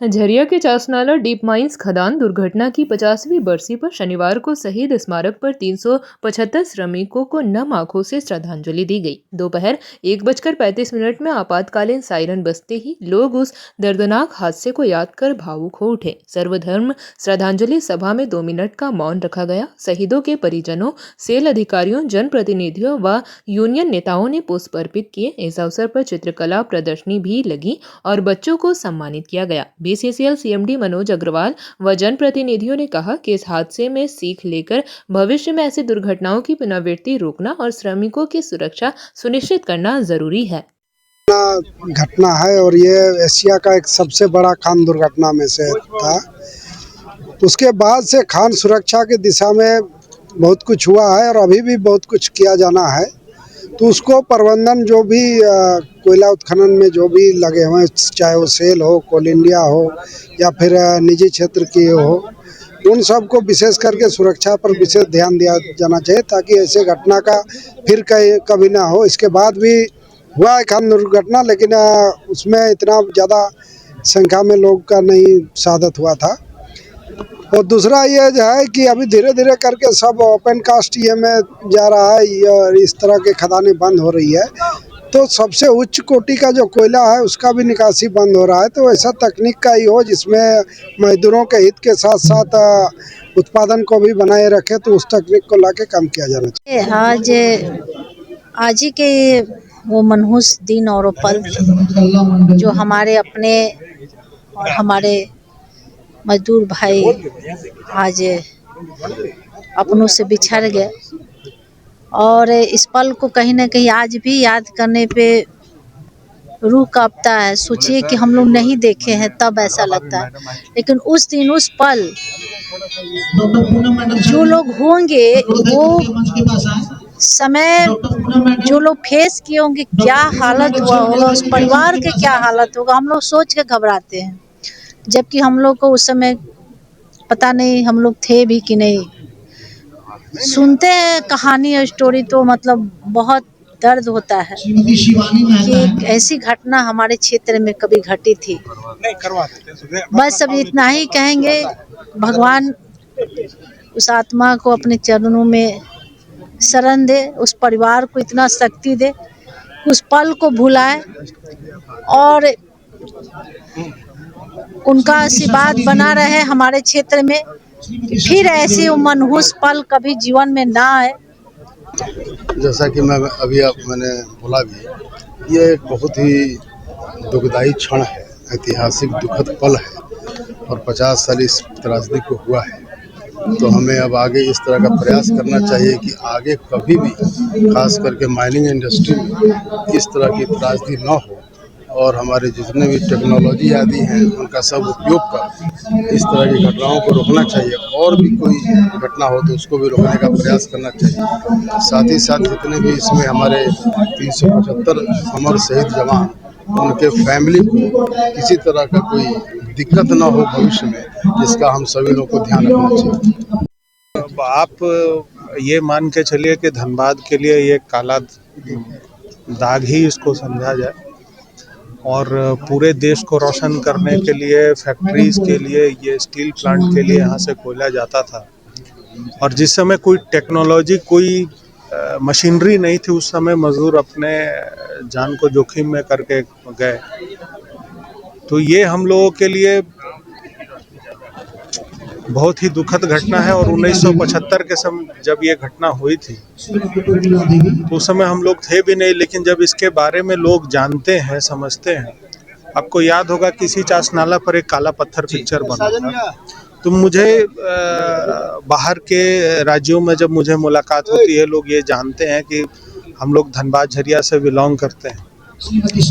झरिया के Chasnala deep mines खदान दुर्घटना की 50वीं बरसी पर शनिवार को शहीद स्मारक पर 375 श्रमिकों को नम आंखों से श्रद्धांजलि दी गई। दोपहर 1:35 में आपातकालीन सायरन बजते ही लोग उस दर्दनाक हादसे को याद कर भावुक हो उठे। सर्वधर्म श्रद्धांजलि सभा में 2 मिनट का मौन रखा गया। शहीदों के परिजनों, सेल अधिकारियों, जनप्रतिनिधियों व यूनियन नेताओं ने पुष्प अर्पित किए। इस अवसर पर चित्रकला प्रदर्शनी भी लगी और बच्चों को सम्मानित किया गया। बीसीसीएल सीएमडी मनोज अग्रवाल व जनप्रतिनिधियों ने कहा कि इस हादसे में सीख लेकर भविष्य में ऐसी दुर्घटनाओं की पुनरावृत्ति रोकना और श्रमिकों की सुरक्षा सुनिश्चित करना जरूरी है। घटना है और ये एशिया का एक सबसे बड़ा खान दुर्घटना में से था। उसके बाद से खान सुरक्षा की दिशा में बहुत कुछ हुआ है और अभी भी बहुत कुछ किया जाना है। तो उसको प्रबंधन जो भी कोयला उत्खनन में जो भी लगे हुए, चाहे वो सेल हो, कोल इंडिया हो या फिर निजी क्षेत्र की हो, उन सब को विशेष करके सुरक्षा पर विशेष ध्यान दिया जाना चाहिए ताकि ऐसे घटना का फिर कभी ना हो। इसके बाद भी हुआ है खान दुर्घटना, लेकिन उसमें इतना ज़्यादा संख्या में लोग का नहीं शहादत हुआ था। और दूसरा ये है कि अभी धीरे धीरे करके सब ओपन कास्ट ये में जा रहा है और इस तरह के खदानें बंद हो रही है, तो सबसे उच्च कोटि का जो कोयला है उसका भी निकासी बंद हो रहा है। तो ऐसा तकनीक का ही हो जिसमें मजदूरों के हित के साथ साथ उत्पादन को भी बनाए रखे, तो उस तकनीक को लाके काम किया जाना चाहिए। आज ही के वो मनहूस दिन और पल जो हमारे अपने और हमारे मजदूर भाई आज अपनों से बिछड़ गए और इस पल को कहीं ना कहीं आज भी याद करने पे रूह कांपता है। सोचिए कि हम लोग नहीं देखे हैं तब ऐसा लगता है, लेकिन उस दिन उस पल जो लोग होंगे वो समय जो लोग फेस किए होंगे, क्या हालत हुआ होगा, उस परिवार के क्या हालत होगा, हम लोग सोच के घबराते हैं। जबकि हम लोग को उस समय पता नहीं हम लोग थे भी कि नहीं। सुनते हैं कहानी और स्टोरी तो मतलब बहुत दर्द होता है कि एक ऐसी घटना हमारे क्षेत्र में कभी घटी थी। बस अब इतना ही कहेंगे, भगवान उस आत्मा को अपने चरणों में शरण दे, उस परिवार को इतना शक्ति दे, उस पल को भुलाए और उनका आशीर्वाद बना रहे हमारे क्षेत्र में, फिर ऐसे मनहूस पल कभी जीवन में ना आए। जैसा कि मैंने बोला भी, ये एक बहुत ही दुखदायी क्षण है, ऐतिहासिक दुखद पल है और 50 साल इस त्रासदी को हुआ है। तो हमें अब आगे इस तरह का प्रयास करना चाहिए कि आगे कभी भी खास करके माइनिंग इंडस्ट्री में इस तरह की त्रासदी न हो और हमारे जितने भी टेक्नोलॉजी आदि हैं उनका सब उपयोग कर इस तरह की घटनाओं को रोकना चाहिए। और भी कोई घटना हो तो उसको भी रोकने का प्रयास करना चाहिए। साथ ही साथ जितने भी इसमें हमारे 375 अमर शहीद जवान, उनके फैमिली को किसी तरह का कोई दिक्कत ना हो भविष्य में, जिसका हम सभी लोग को ध्यान रखना चाहिए। आप ये मान के चलिए कि धनबाद के लिए ये काला दाग ही इसको समझा जाए और पूरे देश को रोशन करने के लिए, फैक्ट्रीज के लिए, ये स्टील प्लांट के लिए यहाँ से कोयला जाता था और जिस समय कोई टेक्नोलॉजी, कोई मशीनरी नहीं थी, उस समय मजदूर अपने जान को जोखिम में करके गए। तो ये हम लोगों के लिए बहुत ही दुखद घटना है। और 1975 के समय जब ये घटना हुई थी तो उस समय हम लोग थे भी नहीं, लेकिन जब इसके बारे में लोग जानते हैं, समझते हैं, आपको याद होगा किसी चासनाला पर एक काला पत्थर पिक्चर बना था। तो मुझे बाहर के राज्यों में जब मुझे मुलाकात होती है, लोग ये जानते हैं कि हम लोग धनबाद झरिया से बिलोंग करते हैं,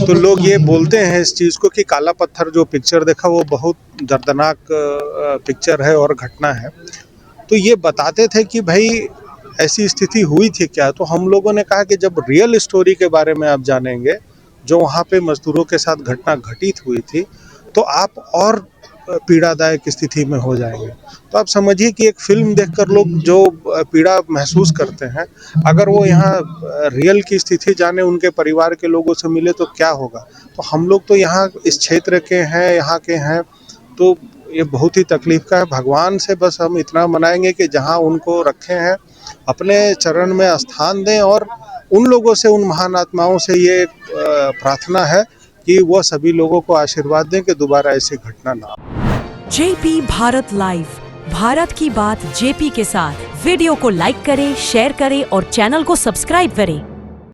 तो लोग ये बोलते हैं इस चीज़ को कि काला पत्थर जो पिक्चर देखा वो बहुत दर्दनाक पिक्चर है और घटना है। तो ये बताते थे कि भाई ऐसी स्थिति हुई थी क्या। तो हम लोगों ने कहा कि जब रियल स्टोरी के बारे में आप जानेंगे, जो वहाँ पे मजदूरों के साथ घटना घटित हुई थी, तो आप और पीड़ादायक स्थिति में हो जाएंगे। तो आप समझिए कि एक फिल्म देखकर लोग जो पीड़ा महसूस करते हैं, अगर वो यहाँ रियल की स्थिति जाने, उनके परिवार के लोगों से मिले तो क्या होगा। तो हम लोग तो यहाँ इस क्षेत्र के हैं, यहाँ के हैं तो ये बहुत ही तकलीफ का है। भगवान से बस हम इतना मनाएंगे कि जहाँ उनको रखे हैं अपने चरण में स्थान दें, और उन लोगों से, उन महान आत्माओं से ये प्रार्थना है कि वो सभी लोगों को आशीर्वाद दें कि दोबारा ऐसी घटना ना हो। जेपी भारत लाइव, भारत की बात जेपी के साथ। वीडियो को लाइक करें, शेयर करें और चैनल को सब्सक्राइब करें।